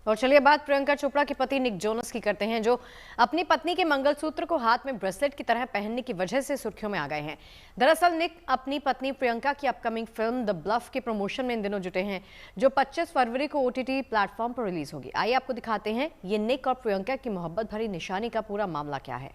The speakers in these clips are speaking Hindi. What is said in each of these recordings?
और चलिए बात प्रियंका चोपड़ा के पति निक जोनस की करते हैं, जो अपनी पत्नी के मंगलसूत्र को हाथ में ब्रेसलेट की तरह पहनने की वजह से सुर्खियों में आ गए हैं। दरअसल निक अपनी पत्नी प्रियंका की अपकमिंग फिल्म द ब्लफ के प्रमोशन में इन दिनों जुटे हैं, जो 25 फरवरी को OTT प्लेटफॉर्म पर रिलीज होगी। आइए आपको दिखाते हैं ये निक और प्रियंका की मोहब्बत भरी निशानी का पूरा मामला क्या है।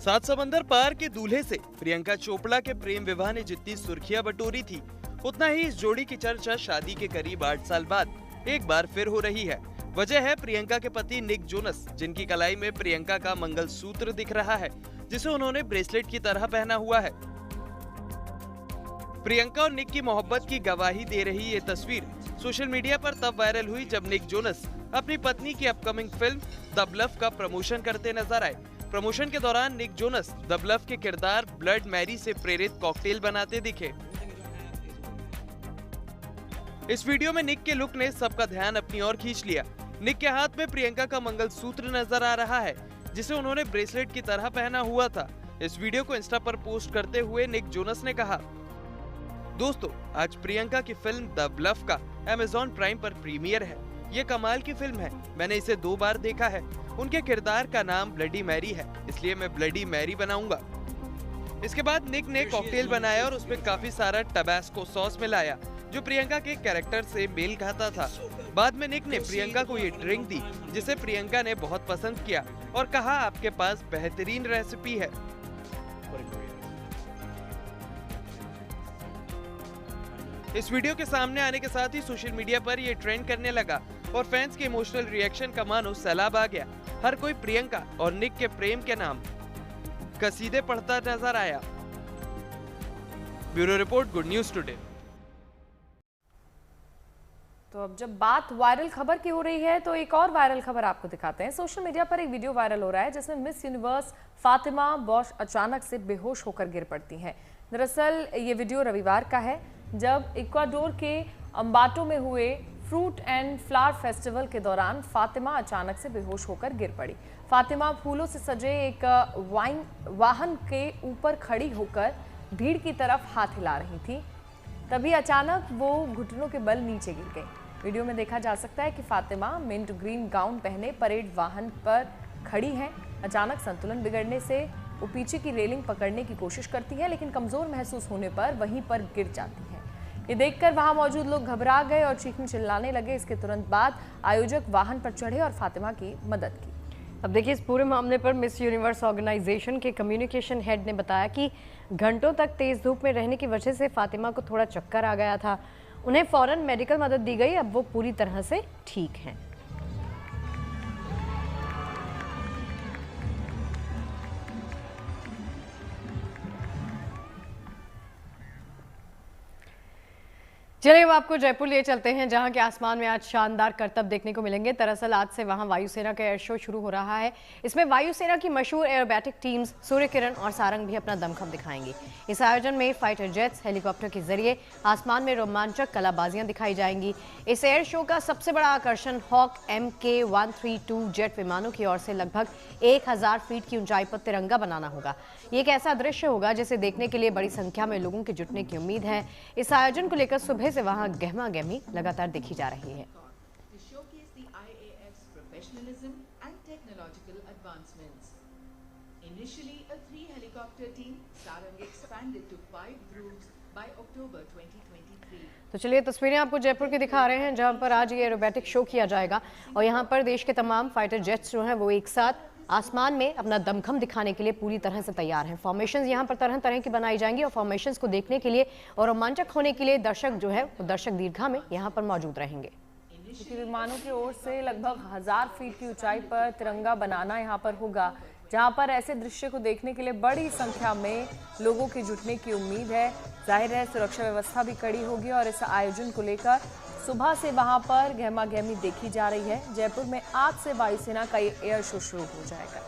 सात समंदर पार के दूल्हे से प्रियंका चोपड़ा के प्रेम विवाह ने जितनी सुर्खियां बटोरी थी, उतना ही इस जोड़ी की चर्चा शादी के करीब 8 साल बाद एक बार फिर हो रही है। वजह है प्रियंका के पति निक जोनस, जिनकी कलाई में प्रियंका का मंगलसूत्र दिख रहा है, जिसे उन्होंने ब्रेसलेट की तरह पहना हुआ है। प्रियंका और निक की मोहब्बत की गवाही दे रही ये तस्वीर सोशल मीडिया पर तब वायरल हुई जब निक जोनस अपनी पत्नी की अपकमिंग फिल्म द ब्लफ का प्रमोशन करते नजर आए। प्रमोशन के दौरान निक जोनस द ब्लफ के किरदार ब्लड मैरी से प्रेरित कॉकटेल बनाते दिखे। इस वीडियो में निक के लुक ने सबका ध्यान अपनी ओर खींच लिया। निक के हाथ में प्रियंका का मंगलसूत्र नजर आ रहा है, जिसे उन्होंने ब्रेसलेट की तरह पहना हुआ था। इस वीडियो को इंस्टा पर पोस्ट करते हुए निक जोनस ने कहा, दोस्तों आज प्रियंका की फिल्म द ब्लफ का Amazon प्राइम पर प्रीमियर है। ये कमाल की फिल्म है, मैंने इसे 2 बार देखा है। उनके किरदार का नाम ब्लडी मैरी है, इसलिए मैं ब्लडी मैरी बनाऊंगा। इसके बाद निक ने कॉकटेल बनाया और उसमें काफी सारा टबास्को सॉस मिलाया, जो प्रियंका के कैरेक्टर से मेल खाता था। बाद में निक ने प्रियंका को ये ड्रिंक दी, जिसे प्रियंका ने बहुत पसंद किया और कहा, आपके पास बेहतरीन रेसिपी है। इस वीडियो के सामने आने के साथ ही सोशल मीडिया पर ये ट्रेंड करने लगा और फैंस के इमोशनल रिएक्शन का मानो सैलाब आ गया। हर कोई प्रियंका और निक के प्रेम के नाम कसीदे पढ़ता नजर आया। Bureau report, good news today. तो अब जब बात वायरल खबर की हो रही है तो एक और वायरल खबर आपको दिखाते हैं। सोशल मीडिया पर एक वीडियो वायरल हो रहा है जिसमें मिस यूनिवर्स फातिमा बॉश अचानक से बेहोश होकर गिर पड़ती हैं। दरअसल ये वीडियो रविवार का है, जब इक्वाडोर के अम्बाटो में हुए फ्रूट एंड फ्लावर फेस्टिवल के दौरान फातिमा अचानक से बेहोश होकर गिर पड़ी। फातिमा फूलों से सजे एक वाहन के ऊपर खड़ी होकर भीड़ की तरफ हाथ हिला रही थी, तभी अचानक वो घुटनों के बल नीचे गिर गई। वीडियो में देखा जा सकता है कि फातिमा मिंट ग्रीन गाउन पहने परेड वाहन पर खड़ी है। अचानक संतुलन बिगड़ने से वो पीछे की रेलिंग पकड़ने की कोशिश करती है, लेकिन कमजोर महसूस होने पर वहीं पर गिर जाती है। ये देखकर वहां मौजूद लोग घबरा गए और चीखने चिल्लाने लगे। इसके तुरंत बाद आयोजक वाहन पर चढ़े और फातिमा की मदद की। अब देखिए, इस पूरे मामले पर मिस यूनिवर्स ऑर्गेनाइजेशन के कम्युनिकेशन हेड ने बताया कि घंटों तक तेज धूप में रहने की वजह से फातिमा को थोड़ा चक्कर आ गया था। उन्हें फौरन मेडिकल मदद दी गई। अब वो पूरी तरह से ठीक हैं। चलिए अब आपको जयपुर लिए चलते हैं, जहां के आसमान में आज शानदार करतब देखने को मिलेंगे। दरअसल आज से वहां वायुसेना का एयर शो शुरू हो रहा है। इसमें वायुसेना की मशहूर एयरबैटिक टीम्स सूर्य किरण और सारंग भी अपना दमखम दिखाएंगी। इस आयोजन में फाइटर जेट्स, हेलीकॉप्टर के जरिए आसमान में रोमांचक कलाबाजियां दिखाई जाएंगी। इस एयर शो का सबसे बड़ा आकर्षण हॉक MK132 जेट विमानों की ओर से लगभग 1000 फीट की ऊंचाई पर तिरंगा बनाना होगा। ये एक ऐसा दृश्य होगा जिसे देखने के लिए बड़ी संख्या में लोगों के जुटने की उम्मीद है। इस आयोजन को लेकर सुबह से वहां गहमा गहमी लगातार देखी जा रही है। तो चलिए तस्वीरें आपको जयपुर की दिखा रहे हैं, जहां पर आज ये एरोबैटिक शो किया जाएगा और यहां पर देश के तमाम फाइटर जेट्स जो हैं वो एक साथ आसमान में अपना दमखम दिखाने के लिए पूरी तरह से तैयार हैं। फॉर्मेशंस यहाँ पर तरह तरह की बनाई जाएंगी और फॉर्मेशंस को देखने के लिए और रोमांचक होने के लिए दर्शक जो है वो दर्शक दीर्घा में यहाँ पर मौजूद रहेंगे। विमानों की ओर से लगभग 1000 फीट की ऊंचाई पर तिरंगा बनाना यहाँ पर होगा, जहाँ पर ऐसे दृश्य को देखने के लिए बड़ी संख्या में लोगों के जुटने की उम्मीद है। जाहिर है सुरक्षा व्यवस्था भी कड़ी होगी और इस आयोजन को लेकर सुबह से वहां पर गहमा गहमी देखी जा रही है। जयपुर में आज से वायुसेना का ये एयर शो शुरू हो जाएगा।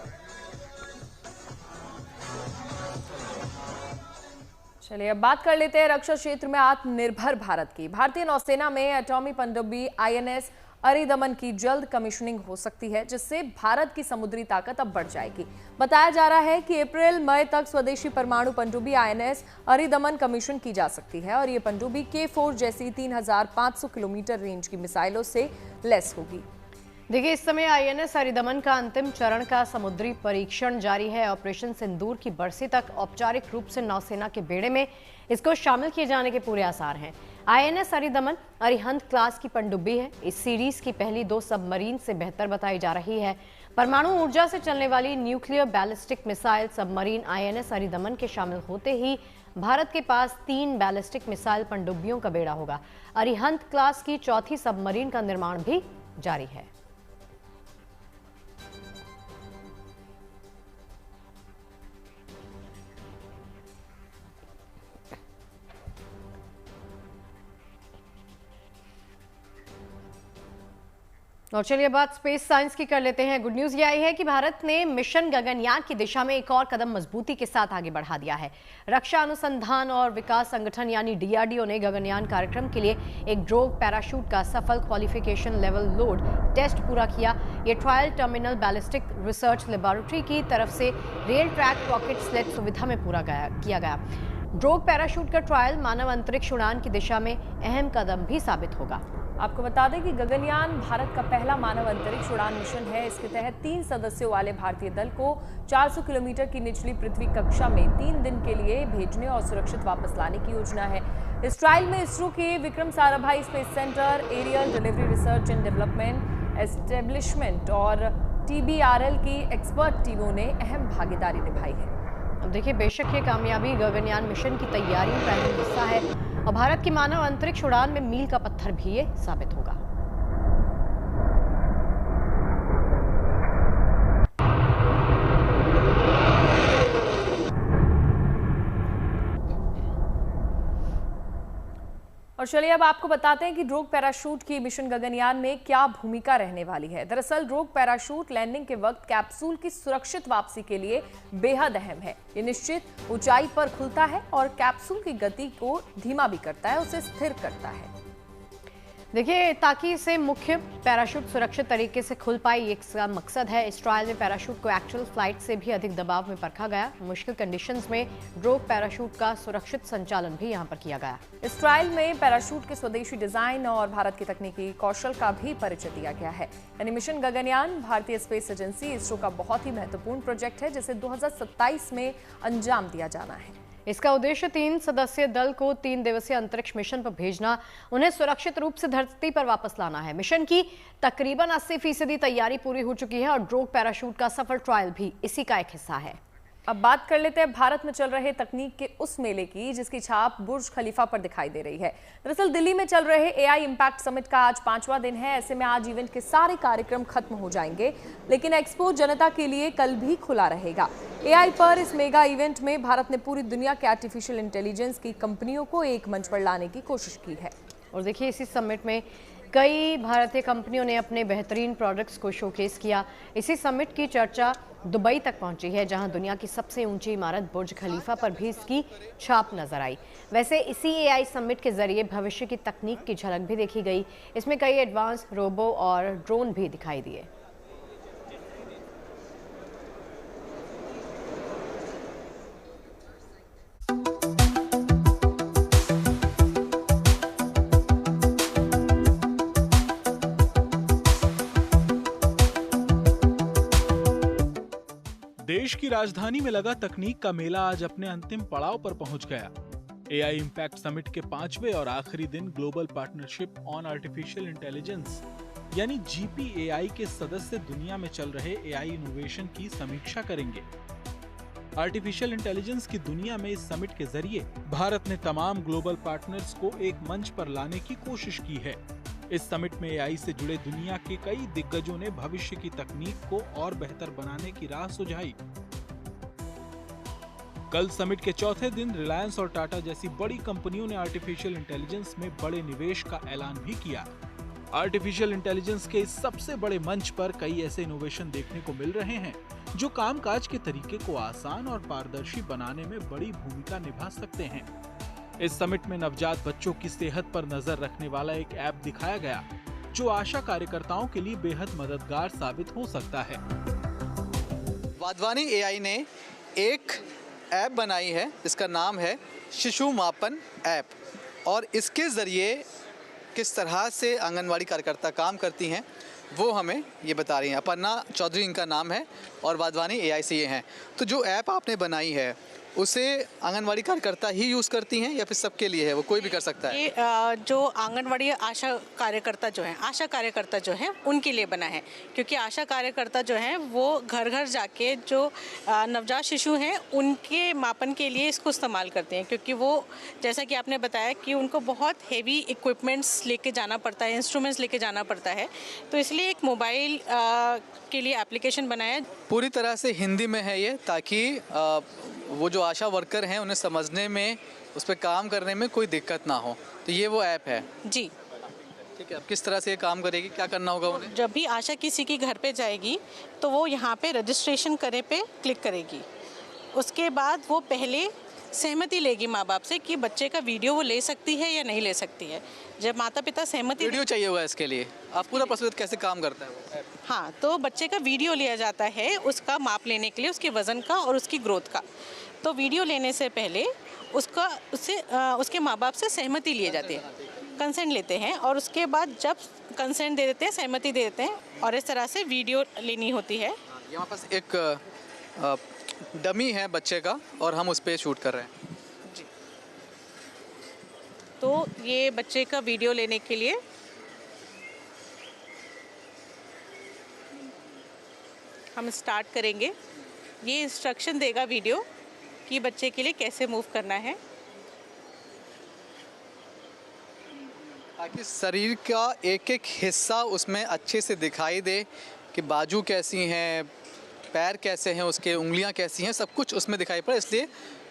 चलिए अब बात कर लेते हैं रक्षा क्षेत्र में आत्मनिर्भर भारत की। भारतीय नौसेना में एटॉमी पनडुब्बी INS अरिदमन की जल्द कमीशनिंग हो सकती है, जिससे भारत की समुद्री ताकत अब बढ़ जाएगी। बताया जा रहा है कि अप्रैल-मई तक स्वदेशी परमाणु पनडुब्बी INS अरिदमन कमीशन की जा सकती है और ये पनडुब्बी K4 जैसी 3500 किलोमीटर रेंज की मिसाइलों से लैस होगी। देखिए, इस समय INS अरिदमन का अंतिम चरण का समुद्री परीक्षण जारी है। ऑपरेशन सिंदूर की बरसी तक औपचारिक रूप से नौसेना के बेड़े में इसको शामिल किए जाने के पूरे आसार हैं। INS अरिदमन अरिहंत क्लास की पनडुब्बी है। इस सीरीज की पहली 2 सबमरीन से बेहतर बताई जा रही है। परमाणु ऊर्जा से चलने वाली nuclear ballistic missile submarine INS Aridaman के शामिल होते ही भारत के पास 3 बैलिस्टिक मिसाइल पनडुब्बियों का बेड़ा होगा। अरिहंत क्लास की चौथी सबमरीन का निर्माण भी जारी है। और चलिए बात स्पेस साइंस की कर लेते हैं। गुड न्यूज ये आई है कि भारत ने मिशन गगनयान की दिशा में एक और कदम मजबूती के साथ आगे बढ़ा दिया है। रक्षा अनुसंधान और विकास संगठन यानी DRDO ने गगनयान कार्यक्रम के लिए एक ड्रोग पैराशूट का सफल क्वालिफिकेशन लेवल लोड टेस्ट पूरा किया। ये trial terminal ballistic research laboratory की तरफ से रेल ट्रैक रॉकेट स्लेट सुविधा में पूरा किया गया। ड्रोग पैराशूट का ट्रायल मानव अंतरिक्ष उड़ान की दिशा में अहम कदम भी साबित होगा। आपको बता दें कि गगनयान भारत का पहला मानव अंतरिक्ष उड़ान मिशन है। इसके तहत 3 सदस्यों वाले भारतीय दल को 400 किलोमीटर की निचली पृथ्वी कक्षा में 3 दिन के लिए भेजने और सुरक्षित वापस लाने की योजना है। इस ट्रायल में इसरो के Vikram Sarabhai space centre, aerial delivery research and development establishment और TBRL की एक्सपर्ट टीमों ने अहम भागीदारी निभाई है। अब देखिए, बेशक ये कामयाबी गगनयान मिशन की तैयारियों का अहम हिस्सा है और भारत की मानव अंतरिक्ष उड़ान में मील का पत्थर भी ये साबित होगा। और चलिए अब आपको बताते हैं कि ड्रोग पैराशूट की मिशन गगनयान में क्या भूमिका रहने वाली है। दरअसल ड्रोग पैराशूट लैंडिंग के वक्त कैप्सूल की सुरक्षित वापसी के लिए बेहद अहम है। ये निश्चित ऊंचाई पर खुलता है और कैप्सूल की गति को धीमा भी करता है, उसे स्थिर करता है। देखिए, ताकि इसे मुख्य पैराशूट सुरक्षित तरीके से खुल पाए, ये इसका मकसद है। इस ट्रायल में पैराशूट को एक्चुअल फ्लाइट से भी अधिक दबाव में परखा गया। मुश्किल कंडीशंस में ड्रोग पैराशूट का सुरक्षित संचालन भी यहां पर किया गया। इस ट्रायल में पैराशूट के स्वदेशी डिजाइन और भारत की तकनीकी कौशल का भी परिचय दिया गया है। यानी मिशन गगनयान भारतीय स्पेस एजेंसी इसरो का बहुत ही महत्वपूर्ण प्रोजेक्ट है, जिसे 2027 में अंजाम दिया जाना है। इसका उद्देश्य 3 सदस्यीय दल को 3 दिवसीय अंतरिक्ष मिशन पर भेजना, उन्हें सुरक्षित रूप से धरती पर वापस लाना है। मिशन की तकरीबन 80% तैयारी पूरी हो चुकी है और ड्रोग पैराशूट का सफल ट्रायल भी इसी का एक हिस्सा है। अब बात कर लेते हैं भारत में चल रहे तकनीक के उस मेले की जिसकी छाप बुर्ज खलीफा पर दिखाई दे रही है। दरअसल दिल्ली में चल रहे AI इम्पैक्ट समिट का आज 5वां दिन है। ऐसे में आज इवेंट के सारे कार्यक्रम खत्म हो जाएंगे, लेकिन एक्सपो जनता के लिए कल भी खुला रहेगा। AI पर इस मेगा इवेंट में भारत ने पूरी दुनिया के आर्टिफिशियल इंटेलिजेंस की कंपनियों को एक मंच पर लाने की कोशिश की है। और देखिए, इसी समिट में कई भारतीय कंपनियों ने अपने बेहतरीन प्रोडक्ट्स को शोकेस किया। इसी समिट की चर्चा दुबई तक पहुंची है, जहां दुनिया की सबसे ऊंची इमारत बुर्ज खलीफा पर भी इसकी छाप नजर आई। वैसे इसी AI समिट के जरिए भविष्य की तकनीक की झलक भी देखी गई। इसमें कई एडवांस रोबो और ड्रोन भी दिखाई दिए। देश की राजधानी में लगा तकनीक का मेला आज अपने अंतिम पड़ाव पर पहुंच गया। AI इम्पैक्ट समिट के 5वें और आखिरी दिन global partnership on artificial intelligence यानी GPAI के सदस्य दुनिया में चल रहे AI इनोवेशन की समीक्षा करेंगे। आर्टिफिशियल इंटेलिजेंस की दुनिया में इस समिट के जरिए भारत ने तमाम ग्लोबल पार्टनर्स को एक मंच पर लाने की कोशिश की है। इस समिट में AI से जुड़े दुनिया के कई दिग्गजों ने भविष्य की तकनीक को और बेहतर बनाने की राह सुझाई। कल समिट के चौथे दिन रिलायंस और टाटा जैसी बड़ी कंपनियों ने आर्टिफिशियल इंटेलिजेंस में बड़े निवेश का ऐलान भी किया। आर्टिफिशियल इंटेलिजेंस के इस सबसे बड़े मंच पर कई ऐसे इनोवेशन देखने को मिल रहे हैं जो कामकाज के तरीके को आसान और पारदर्शी बनाने में बड़ी भूमिका निभा सकते हैं। इस समिट में नवजात बच्चों की सेहत पर नजर रखने वाला एक ऐप दिखाया गया। जो आशा कार्यकर्ताओं के लिए बेहद मददगार साबित हो सकता है। वाधवानी एआई ने एक ऐप बनाई है, इसका नाम है शिशु मापन ऐप, और इसके ज़रिए किस तरह से आंगनवाड़ी कार्यकर्ता काम करती हैं वो हमें ये बता रही हैं। अपर्णा चौधरी इनका नाम है और वाधवानी एआई से ये हैं। तो जो ऐप आपने बनाई है उसे आंगनवाड़ी कार्यकर्ता ही यूज़ करती हैं या फिर सबके लिए है, वो कोई भी कर सकता है? ये जो आंगनवाड़ी आशा कार्यकर्ता जो हैं उनके लिए बना है, क्योंकि आशा कार्यकर्ता जो हैं वो घर घर जाके जो नवजात शिशु हैं उनके मापन के लिए इसको इस्तेमाल करते हैं, क्योंकि वो जैसा कि आपने बताया कि उनको बहुत हेवी इक्विपमेंट्स लेके जाना पड़ता है, इंस्ट्रूमेंट्स लेके जाना पड़ता है, तो इसलिए एक मोबाइल के लिए एप्लीकेशन बनाया। पूरी तरह से हिंदी में है ये, ताकि वो जो आशा वर्कर हैं उन्हें समझने में, उस पर काम करने में कोई दिक्कत ना हो। तो ये वो ऐप है जी, ठीक है। अब किस तरह से ये काम करेगी, क्या करना होगा उन्हें? जब भी आशा किसी के घर पे जाएगी तो वो यहाँ पे रजिस्ट्रेशन करे पे क्लिक करेगी। उसके बाद वो पहले सहमति लेगी माँ बाप से कि बच्चे का वीडियो वो ले सकती है या नहीं ले सकती है। जब माता पिता सहमति वीडियो चाहिए होगा इसके लिए, आप पूरा प्रस्तुत कैसे काम करता है वो ऐप? हाँ, तो बच्चे का वीडियो लिया जाता है उसका माप लेने के लिए, उसके वज़न का और उसकी ग्रोथ का। तो वीडियो लेने से पहले उसके माँ बाप से सहमति लिए जाती है, कंसेंट लेते हैं, और उसके बाद जब कंसेंट दे देते हैं, सहमति दे देते हैं, और इस तरह से वीडियो लेनी होती है। यहाँ पास एक डमी है बच्चे का और हम उस पर शूट कर रहे हैं जी। तो ये बच्चे का वीडियो लेने के लिए हम स्टार्ट करेंगे। ये इंस्ट्रक्शन देगा वीडियो कि बच्चे के लिए कैसे मूव करना है, ताकि शरीर का एक एक हिस्सा उसमें अच्छे से दिखाई दे कि बाजू कैसी हैं, पैर कैसे हैं, उसके उंगलियां कैसी हैं, सब कुछ उसमें दिखाई पड़े। इसलिए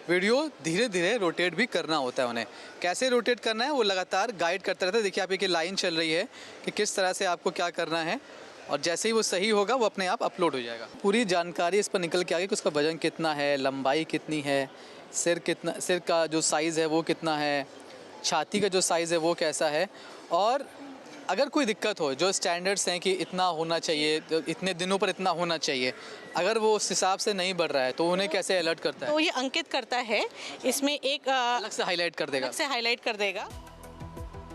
वीडियो धीरे धीरे रोटेट भी करना होता है उन्हें। कैसे रोटेट करना है वो लगातार गाइड करता रहता है। देखिए आप एक लाइन चल रही है कि किस तरह से आपको क्या करना है, और जैसे ही वो सही होगा वो अपने आप अपलोड हो जाएगा। पूरी जानकारी इस पर निकल के आ गई कि उसका वजन कितना है, लंबाई कितनी है, सिर का जो साइज़ है वो कितना है, छाती का जो साइज़ है वो कैसा है, और अगर कोई दिक्कत हो, जो स्टैंडर्ड्स हैं कि इतना होना चाहिए, तो इतने दिनों पर इतना होना चाहिए, अगर वो उस हिसाब से नहीं बढ़ रहा है तो उन्हें कैसे अलर्ट करता है? तो ये अंकित करता है, इसमें एक अलग से हाईलाइट कर देगा।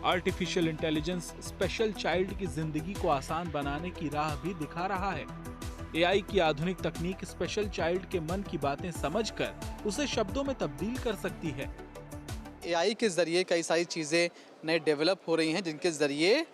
आर्टिफिशियल इंटेलिजेंस स्पेशल चाइल्ड की जिंदगी को आसान बनाने की राह भी दिखा रहा है। एआई की आधुनिक तकनीक स्पेशल चाइल्ड के मन की बातें समझकर उसे शब्दों में तब्दील कर सकती है। एआई के ज़रिए कई सारी चीज़ें नए डेवलप हो रही हैं, जिनके ज़रिए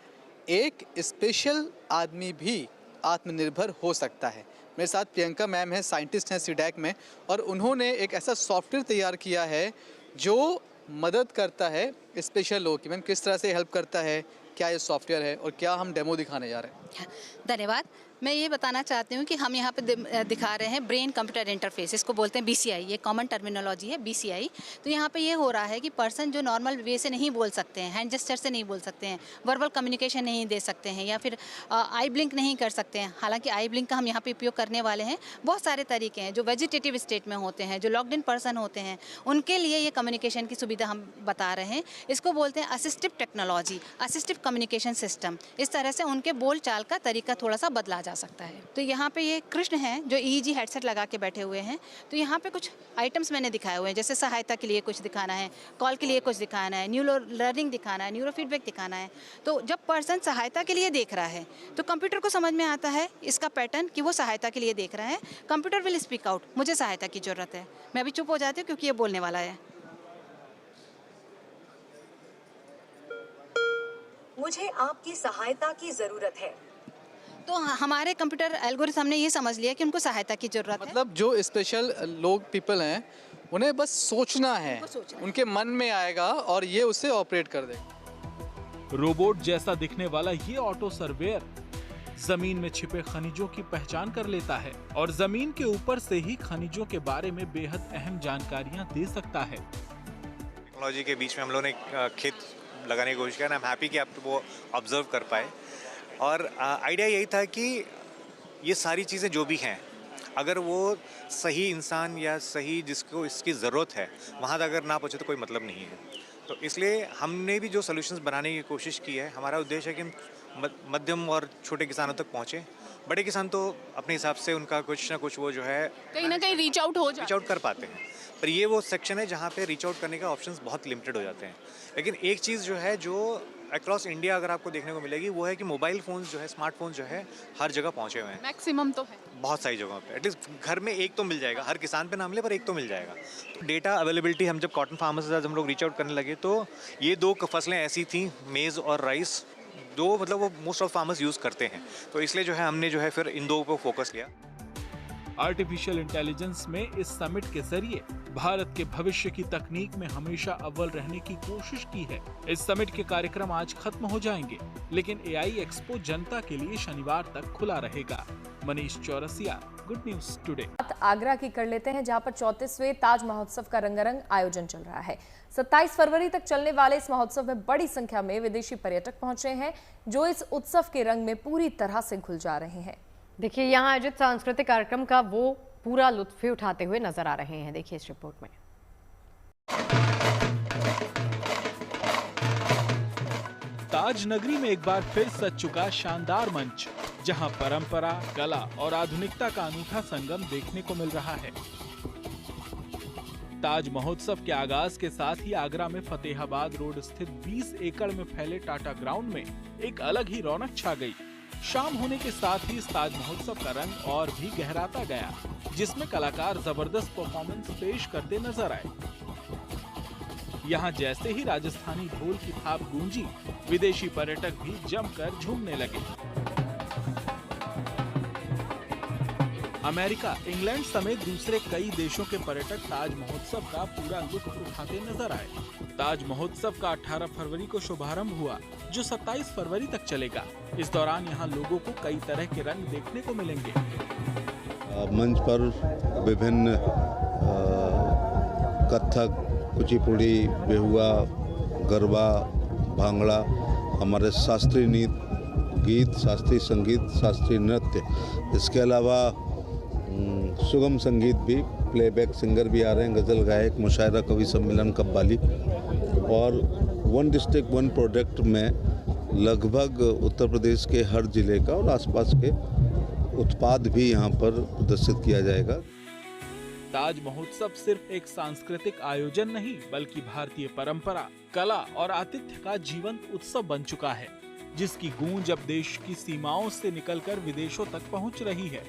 एक स्पेशल आदमी भी आत्मनिर्भर हो सकता है। मेरे साथ प्रियंका मैम है, साइंटिस्ट हैं सीडैक में, और उन्होंने एक ऐसा सॉफ्टवेयर तैयार किया है जो मदद करता है स्पेशल लोगों की। मैम किस तरह से हेल्प करता है, क्या ये सॉफ्टवेयर है और क्या हम डेमो दिखाने जा रहे हैं? धन्यवाद। मैं ये बताना चाहती हूँ कि हम यहाँ पे दिखा रहे हैं ब्रेन कंप्यूटर इंटरफेस, इसको बोलते हैं BCI, ये कॉमन टर्मिनोलॉजी है BCI। तो यहाँ पे ये हो रहा है कि पर्सन जो नॉर्मल वे से नहीं बोल सकते हैं, हैंड जेस्चर से नहीं बोल सकते हैं, वर्बल कम्युनिकेशन नहीं दे सकते हैं, या फिर आई ब्लिंक नहीं कर सकते हैं। हालांकि आई ब्लिंक का हम यहाँ पे उपयोग करने वाले हैं। बहुत सारे तरीके हैं जो वेजिटेटिव स्टेट में होते हैं, जो लॉक्ड इन पर्सन होते हैं, उनके लिए ये कम्युनिकेशन की सुविधा हम बता रहे हैं। इसको बोलते हैं assistive technology, assistive communication system. इस तरह से उनके बोल चाल का तरीका थोड़ा सा बदला जा सकता है। तो यहाँ पे ये कृष्ण हैं जो EEG हेडसेट लगा के बैठे हुए हैं। तो यहाँ पे कुछ आइटम्स मैंने दिखाए हुए हैं, जैसे सहायता के लिए कुछ दिखाना है, कॉल के लिए कुछ दिखाना है, न्यूरो लर्निंग दिखाना है, न्यूरो फीडबैक दिखाना है। तो जब पर्सन सहायता के लिए देख रहा है तो कंप्यूटर को समझ में आता है इसका पैटर्न कि वो सहायता के लिए देख रहा है। कंप्यूटर विल स्पीक आउट, मुझे सहायता की ज़रूरत है। मैं अभी चुप हो जाती हूँ क्योंकि ये बोलने वाला है। मुझे आपकी सहायता की ज़रूरत है। तो हमारे कंप्यूटर एल्गोरिथम ने ये समझ लिया कि उनको सहायता की ज़रूरत है। मतलब जो स्पेशल लोग पीपल हैं उन्हें बस सोचना है, उनके मन में आएगा और ये उसे ऑपरेट कर देगा। रोबोट जैसा दिखने वाला ये ऑटो सर्वेयर जमीन में छिपे खनिजों की पहचान कर लेता है और जमीन के ऊपर से ही खनिजों के बारे में बेहद अहम जानकारियां दे सकता है। टेक्नोलॉजी के बीच में हम लोगों ने खेत लगाने की कोशिश की। आई एम हैप्पी कि आप वो ऑब्जर्व कर पाए। और आइडिया यही था कि ये सारी चीज़ें जो भी हैं, अगर वो सही इंसान या सही जिसको इसकी ज़रूरत है वहाँ तक अगर ना पहुँचे तो कोई मतलब नहीं है। तो इसलिए हमने भी जो सॉल्यूशंस बनाने की कोशिश की है, हमारा उद्देश्य है कि हम मध्यम और छोटे किसानों तक पहुँचे। बड़े किसान तो अपने हिसाब से उनका कुछ ना कुछ वो जो है कहीं ना कहीं रीच आउट कर पाते हैं, पर ये वो सेक्शन है जहाँ पे रीच आउट करने का ऑप्शंस बहुत लिमिटेड हो जाते हैं। लेकिन एक चीज़ जो है जो अक्रॉस इंडिया अगर आपको देखने को मिलेगी वो है कि मोबाइल फ़ोन्स जो है, स्मार्टफोन्स जो है हर जगह पहुँचे हुए हैं। मैक्सिमम तो है, बहुत सारी जगहों पे, एटलीस्ट घर में एक तो मिल जाएगा, हर किसान पे नाम ले पर एक तो मिल जाएगा। डेटा अवेलेबिलिटी हम जब कॉटन फार्मर्स से हम लोग रीच आउट करने लगे तो ये 2 फसलें ऐसी थी, मेज़ और राइस, दो मतलब वो मोस्ट ऑफ फार्मर्स यूज़ करते हैं, तो इसलिए जो है हमने जो है फिर इन 2 पे फोकस किया। आर्टिफिशियल इंटेलिजेंस में इस समिट के जरिए भारत के भविष्य की तकनीक में हमेशा अव्वल रहने की कोशिश की है। इस समिट के कार्यक्रम आज खत्म हो जाएंगे, लेकिन एआई एक्सपो जनता के लिए शनिवार तक खुला रहेगा। Manish Chaurasia, good news today. Agra की कर लेते हैं, जहां पर 34वें ताज महोत्सव का रंगारंग आयोजन चल रहा है। 27 फरवरी तक चलने वाले इस महोत्सव में बड़ी संख्या में विदेशी पर्यटक पहुंचे हैं, जो इस उत्सव के रंग में पूरी तरह से घुल जा रहे हैं। देखिए, यहाँ आयोजित सांस्कृतिक कार्यक्रम का वो पूरा लुत्फ उठाते हुए नजर आ रहे हैं। देखिए इस रिपोर्ट में। ताज नगरी में एक बार फिर सज चुका शानदार मंच, जहां परंपरा, कला और आधुनिकता का अनूठा संगम देखने को मिल रहा है। ताज महोत्सव के आगाज के साथ ही आगरा में फतेहाबाद रोड स्थित 20 एकड़ में फैले टाटा ग्राउंड में एक अलग ही रौनक छा गई। शाम होने के साथ ही इस ताज महोत्सव का रंग और भी गहराता गया, जिसमें कलाकार जबरदस्त परफॉर्मेंस पेश करते नजर आए। यहाँ जैसे ही राजस्थानी ढोल की थाप गूंजी, विदेशी पर्यटक भी जमकर झूमने लगे। अमेरिका, इंग्लैंड समेत दूसरे कई देशों के पर्यटक ताज महोत्सव का पूरा लुत्फ उठाते नजर आए। ताज महोत्सव का 18 फरवरी को शुभारंभ हुआ, जो 27 फरवरी तक चलेगा। इस दौरान यहाँ लोगों को कई तरह के रंग देखने को मिलेंगे। मंच पर विभिन्न कथक, कुचिपुड़ी, बेहुआ, गरबा, भांगड़ा, हमारे शास्त्रीय गीत, शास्त्रीय संगीत, शास्त्रीय नृत्य, इसके अलावा सुगम संगीत भी, प्लेबैक सिंगर भी आ रहे हैं, गज़ल गायक, मुशायरा, कवि सम्मेलन, कव्वाली, और वन डिस्ट्रिक्ट वन प्रोडक्ट में लगभग उत्तर प्रदेश के हर जिले का और आसपास के उत्पाद भी यहाँ पर प्रदर्शित किया जाएगा। ताज महोत्सव सिर्फ एक सांस्कृतिक आयोजन नहीं, बल्कि भारतीय परंपरा, कला और आतिथ्य का जीवंत उत्सव बन चुका है, जिसकी गूंज अब देश की सीमाओं से निकलकर विदेशों तक पहुंच रही है।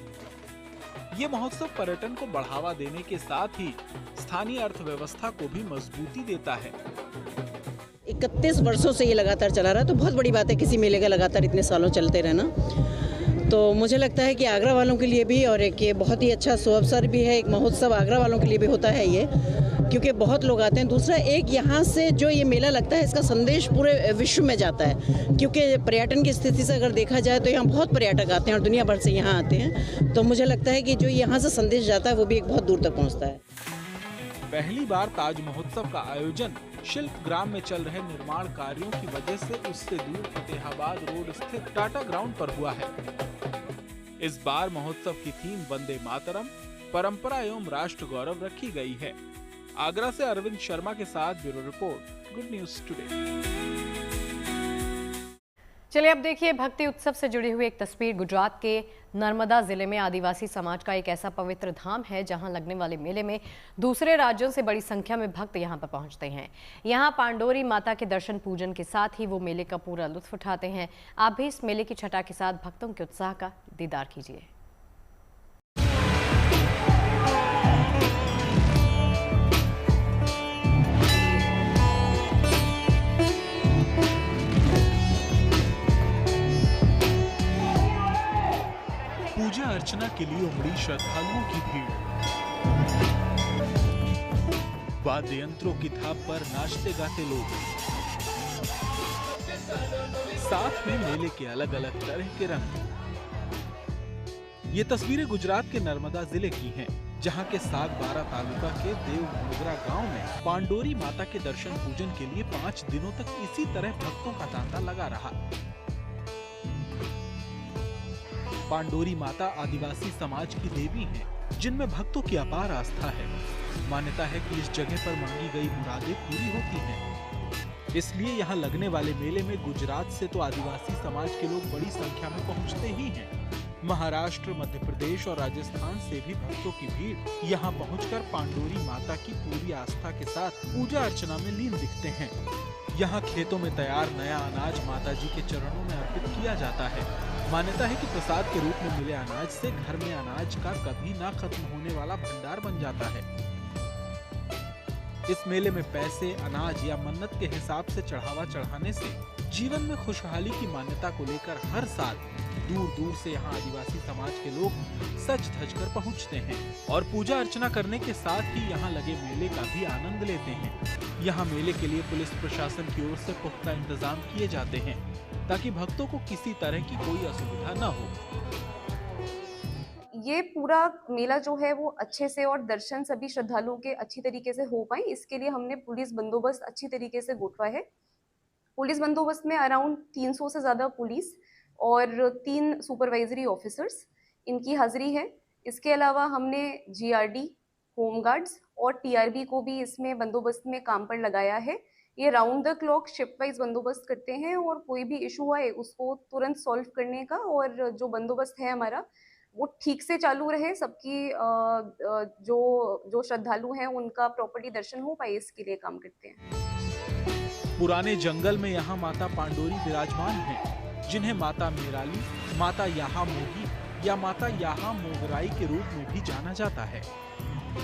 ये महोत्सव पर्यटन को बढ़ावा देने के साथ ही स्थानीय अर्थव्यवस्था को भी मजबूती देता है। 31 वर्षों से ये लगातार चला रहा है, तो बहुत बड़ी बात है किसी मेले का लगातार इतने सालों चलते रहना। तो मुझे लगता है कि आगरा वालों के लिए भी और एक ये बहुत ही अच्छा सुअवसर भी है। एक महोत्सव आगरा वालों के लिए भी होता है ये, क्योंकि बहुत लोग आते हैं। दूसरा, एक यहाँ से जो ये मेला लगता है, इसका संदेश पूरे विश्व में जाता है, क्योंकि पर्यटन की स्थिति से अगर देखा जाए तो यहाँ बहुत पर्यटक आते हैं और दुनिया भर से यहाँ आते हैं। तो मुझे लगता है कि जो यहाँ से संदेश जाता है वो भी एक बहुत दूर तक पहुँचता है। पहली बार ताज महोत्सव का आयोजन शिल्प ग्राम में चल रहे निर्माण कार्यों की वजह से उससे दूर फतेहाबाद रोड स्थित टाटा ग्राउंड पर हुआ है। इस बार महोत्सव की थीम वंदे मातरम, परंपरा एवं राष्ट्र गौरव रखी गई है। आगरा से अरविंद शर्मा के साथ bureau report, good news today. चलिए अब देखिए भक्ति उत्सव से जुड़ी हुई एक तस्वीर। गुजरात के नर्मदा जिले में आदिवासी समाज का एक ऐसा पवित्र धाम है जहां लगने वाले मेले में दूसरे राज्यों से बड़ी संख्या में भक्त यहां पर पहुंचते हैं। यहां पांडोरी माता के दर्शन पूजन के साथ ही वो मेले का पूरा लुत्फ उठाते हैं। आप भी इस मेले की छटा के साथ भक्तों के उत्साह का दीदार कीजिए। पूजा अर्चना के लिए उमड़ी श्रद्धालुओं की भीड़। वाद्य यंत्रों की थाप पर नाचते गाते लोग, साथ में मेले के अलग अलग तरह के रंग। ये तस्वीरें गुजरात के नर्मदा जिले की हैं, जहां के सागबारा तालुका के देवमोगरा गांव में पांडोरी माता के दर्शन पूजन के लिए 5 दिनों तक इसी तरह भक्तों का तांता लगा रहा। पांडोरी माता आदिवासी समाज की देवी हैं, जिनमें भक्तों की अपार आस्था है। मान्यता है कि इस जगह पर मांगी गई मुरादें पूरी होती हैं। इसलिए यहाँ लगने वाले मेले में गुजरात से तो आदिवासी समाज के लोग बड़ी संख्या में पहुँचते ही हैं। महाराष्ट्र, मध्य प्रदेश और राजस्थान से भी भक्तों की भीड़ यहाँ पहुंचकर पांडोरी माता की पूरी आस्था के साथ पूजा अर्चना में लीन दिखते हैं। यहाँ खेतों में तैयार नया अनाज माता जी के चरणों में अर्पित किया जाता है। मान्यता है कि प्रसाद के रूप में मिले अनाज से घर में अनाज का कभी ना खत्म होने वाला भंडार बन जाता है। इस मेले में पैसे, अनाज या मन्नत के हिसाब से चढ़ावा चढ़ाने से जीवन में खुशहाली की मान्यता को लेकर हर साल दूर दूर से यहाँ आदिवासी समाज के लोग सज धज कर पहुँचते हैं और पूजा अर्चना करने के साथ ही यहाँ लगे मेले का भी आनंद लेते हैं। यहाँ मेले के लिए पुलिस प्रशासन की ओर से पुख्ता इंतजाम किए जाते हैं ताकि भक्तों को किसी तरह की कोई असुविधा न हो। ये पूरा मेला जो है वो अच्छे से और दर्शन सभी श्रद्धालुओं के अच्छी तरीके से हो पाए, इसके लिए हमने पुलिस बंदोबस्त अच्छी तरीके से गोठवा है। पुलिस बंदोबस्त में अराउंड 300 से ज़्यादा पुलिस और 3 सुपरवाइजरी ऑफिसर्स इनकी हाजिरी है। इसके अलावा हमने GRD, होमगार्ड्स और TRB को भी इसमें बंदोबस्त में काम पर लगाया है। ये round the clock shift wise बंदोबस्त करते हैं और कोई भी इशू आए उसको तुरंत सॉल्व करने का, और जो बंदोबस्त है हमारा वो ठीक से चालू रहे, सबकी जो श्रद्धालु हैं उनका प्रॉपर्ली दर्शन हो पाए, इसके लिए काम करते हैं। पुराने जंगल में यहाँ माता पांडोरी विराजमान हैं, जिन्हें माता मेराली, माता याहा मोगी या माता याहा मोगराई के रूप में भी जाना जाता है।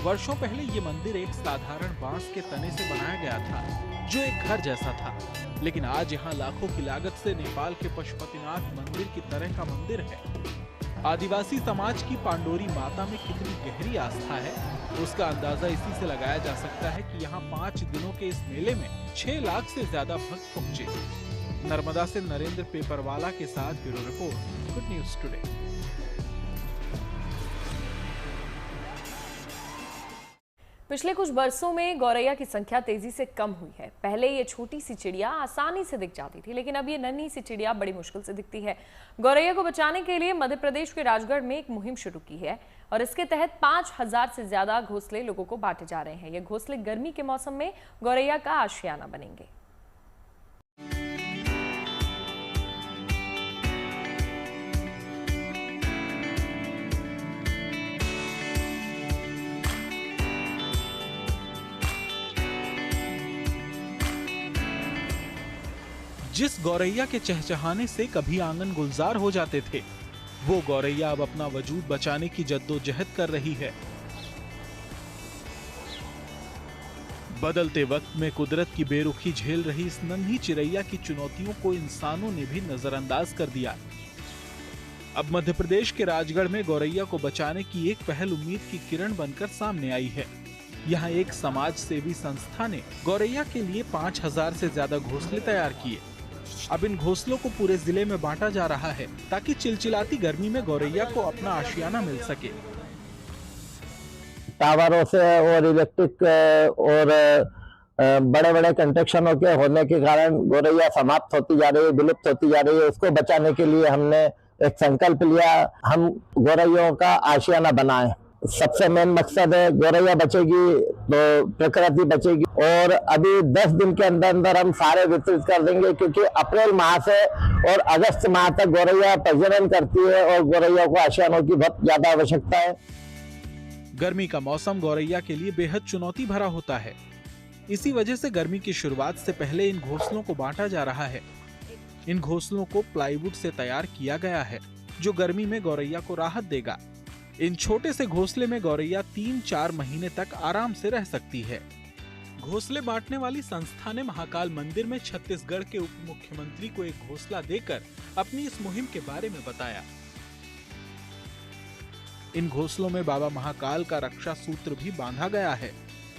वर्षों पहले ये मंदिर एक साधारण बांस के तने से बनाया गया था, जो एक घर जैसा था, लेकिन आज यहाँ लाखों की लागत से नेपाल के पशुपतिनाथ मंदिर की तरह का मंदिर है। आदिवासी समाज की पांडोरी माता में कितनी गहरी आस्था है, उसका अंदाजा इसी से लगाया जा सकता है कि यहाँ 5 दिनों के इस मेले में 6 लाख से ज्यादा भक्त पहुँचे। नर्मदा से नरेंद्र पेपरवाला के साथ bureau report, good news today. पिछले कुछ बरसों में गौरैया की संख्या तेजी से कम हुई है। पहले ये छोटी सी चिड़िया आसानी से दिख जाती थी, लेकिन अब ये नन्ही सी चिड़िया बड़ी मुश्किल से दिखती है। गौरैया को बचाने के लिए मध्य प्रदेश के राजगढ़ में एक मुहिम शुरू की है और इसके तहत 5000 से ज्यादा घोंसले लोगों को बांटे जा रहे हैं। ये घोंसले गर्मी के मौसम में गौरैया का आशियाना बनेंगे। जिस गौरैया के चहचहाने से कभी आंगन गुलजार हो जाते थे, वो गौरैया अब अपना वजूद बचाने की जद्दोजहद कर रही है। बदलते वक्त में कुदरत की बेरुखी झेल रही इस नन्ही चिड़ैया की चुनौतियों को इंसानों ने भी नजरअंदाज कर दिया। अब मध्य प्रदेश के राजगढ़ में गौरैया को बचाने की एक पहल उम्मीद की किरण बनकर सामने आई है। यहाँ एक समाज सेवी संस्था ने गौरैया के लिए 5000 से ज्यादा घोंसले तैयार किए। अब इन घोंसलों को पूरे जिले में बांटा जा रहा है ताकि चिलचिलाती गर्मी में गौरैया को अपना आशियाना मिल सके। टावरों से और इलेक्ट्रिक और बड़े बड़े कंस्ट्रक्शनों के होने के कारण गौरैया समाप्त होती जा रही है, विलुप्त होती जा रही है। उसको बचाने के लिए हमने एक संकल्प लिया, हम गौरैयों का आशियाना बनाएं। सबसे मेन मकसद है गौरैया बचेगी तो प्रकृति बचेगी। और अभी 10 दिन के अंदर अंदर हम सारे वितरित कर देंगे, क्योंकि अप्रैल माह से और अगस्त माह तक गौरैया प्रजनन करती है और गौरैया को आशियानों की बहुत ज्यादा आवश्यकता है। गर्मी का मौसम गौरैया के लिए बेहद चुनौती भरा होता है। इसी वजह से गर्मी की शुरुआत से पहले इन घोंसलों को बांटा जा रहा है। इन घोंसलों को प्लाईवुड से तैयार किया गया है, जो गर्मी में गौरैया को राहत देगा। इन छोटे से घोंसले में गौरैया 3-4 महीने तक आराम से रह सकती है। घोंसले बांटने वाली संस्था ने महाकाल मंदिर में छत्तीसगढ़ के उप मुख्यमंत्री को एक घोंसला देकर अपनी इस मुहिम के बारे में बताया। इन घोंसलों में बाबा महाकाल का रक्षा सूत्र भी बांधा गया है,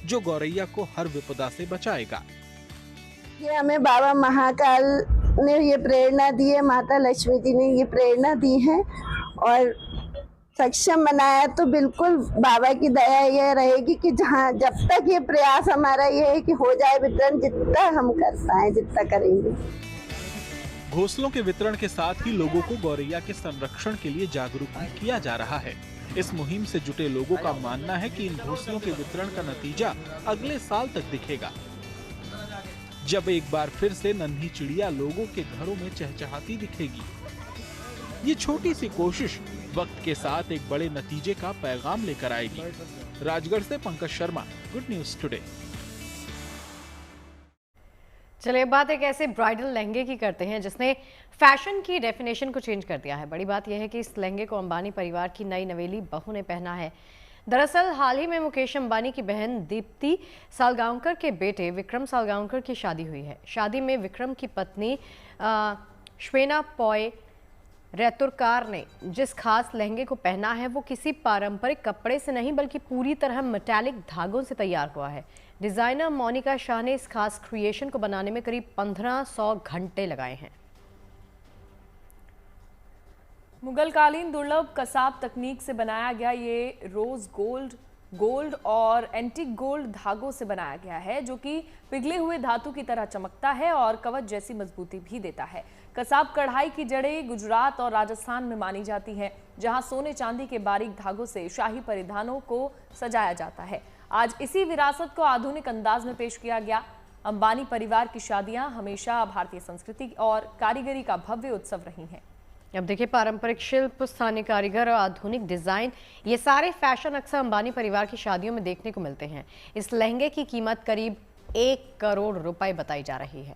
जो गौरैया को हर विपदा से बचाएगा। ये हमें बाबा महाकाल ने ये प्रेरणा दी है, माता लक्ष्मी जी ने ये प्रेरणा दी है और सक्षम बनाया। तो बिल्कुल बाबा की दया ये रहेगी कि जहाँ जब तक ये प्रयास हमारा ये है कि हो जाए वितरण, जितना हम कर पाए जितना करेंगे। घोंसलों के वितरण के साथ ही लोगों को गौरैया के संरक्षण के लिए जागरूक भी किया जा रहा है। इस मुहिम से जुटे लोगों का मानना है कि इन घोंसलों के वितरण का नतीजा अगले साल तक दिखेगा। जब एक बार फिर से नन्ही चिड़िया लोगों के घरों में चहचहाती दिखेगी। ये छोटी सी कोशिश वक्त के साथ एक बड़े नतीजे का पैगाम लेकर आएगी। राजगढ़ से Pankaj Sharma, good news today. चलिए बात एक ऐसे ब्राइडल लहंगे की करते हैं जिसने फैशन की डेफिनेशन को चेंज कर दिया है। बड़ी बात यह है कि इस लहंगे को अंबानी परिवार की नई नवेली बहू ने पहना है। दरअसल हाल ही में मुकेश अंबानी की बहन दीप्ति सालगांवकर के बेटे विक्रम सालगांवकर की शादी हुई है। शादी में विक्रम की पत्नी श्वेना पॉय रेतुरकार ने जिस खास लहंगे को पहना है वो किसी पारंपरिक कपड़े से नहीं बल्कि पूरी तरह मेटालिक धागों से तैयार हुआ है। डिजाइनर मोनिका शाह ने इस खास क्रिएशन को बनाने में करीब 1500 घंटे लगाए हैं। मुगलकालीन दुर्लभ कसाब तकनीक से बनाया गया ये रोज गोल्ड और एंटीक गोल्ड धागों से बनाया गया है, जो कि पिघले हुए धातु की तरह चमकता है और कवच जैसी मजबूती भी देता है। कसाब कढ़ाई की जड़ें गुजरात और राजस्थान में मानी जाती हैं, जहां सोने चांदी के बारीक धागों से शाही परिधानों को सजाया जाता है। आज इसी विरासत को आधुनिक अंदाज में पेश किया गया। अंबानी परिवार की शादियां हमेशा भारतीय संस्कृति और कारीगरी का भव्य उत्सव रही हैं। अब देखिए, पारंपरिक शिल्प, स्थानीय कारीगर और आधुनिक डिजाइन, ये सारे फैशन अक्सर अंबानी परिवार की शादियों में देखने को मिलते हैं। इस लहंगे की कीमत करीब 1 करोड़ रुपए बताई जा रही है।